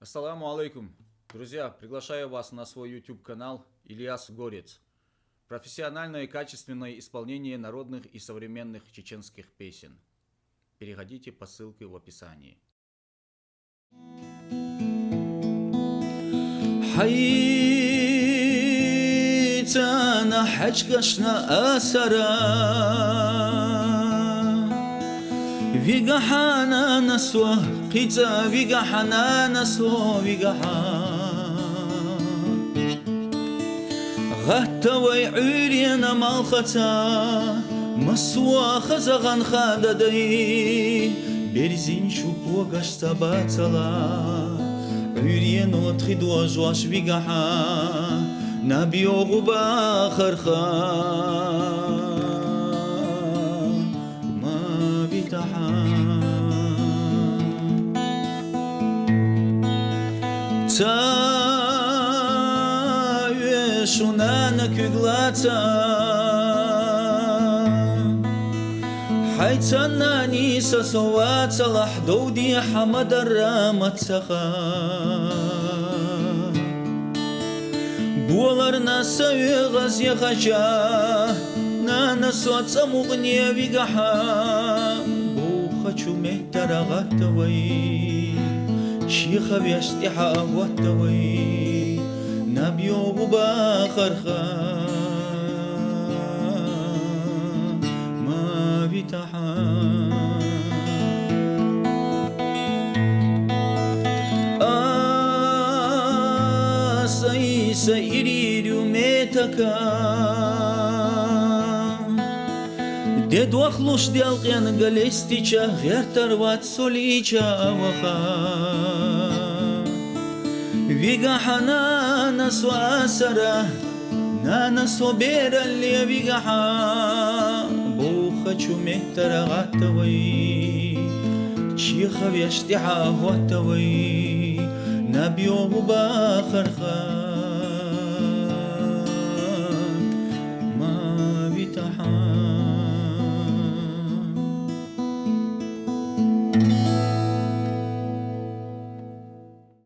Ассаламу алейкум. Друзья, приглашаю вас на свой YouTube-канал Ильяс Горец. Профессиональное и качественное исполнение народных и современных чеченских песен. Переходите по ссылке в описании. حيتنا حجكشنا أسرا ويقحانا نسوى قيتا ويقحانا نسوى غتا ويعيرينا مالختا مسوى خزغان خاددي برزين شوكو قشتا باتلا عيرين وتخدوا جواش ويقحا نبيو غبا خرخا ما بيتحا تاويشونا نكغلاتا حيتنا نيسا سوات صلاح دودي حمد الرامتسخا بولارنا سوي غزي خجا نانا صوت سمغني ويقحا بو خجو مهتر غتوي شيخ بيشتحا غتوي نبيو غبا خرخا ما بيتحا سيري رميتكا ديد واخلوش ديالقيان قلستيشا غير تروات سوليشا وخا فيقا حنانا سواسرا نانا صبيرا اللي فيقا حا بوخشو مهتر غاتوي شيخا بيشتحا غاتوي نبيو باخر خا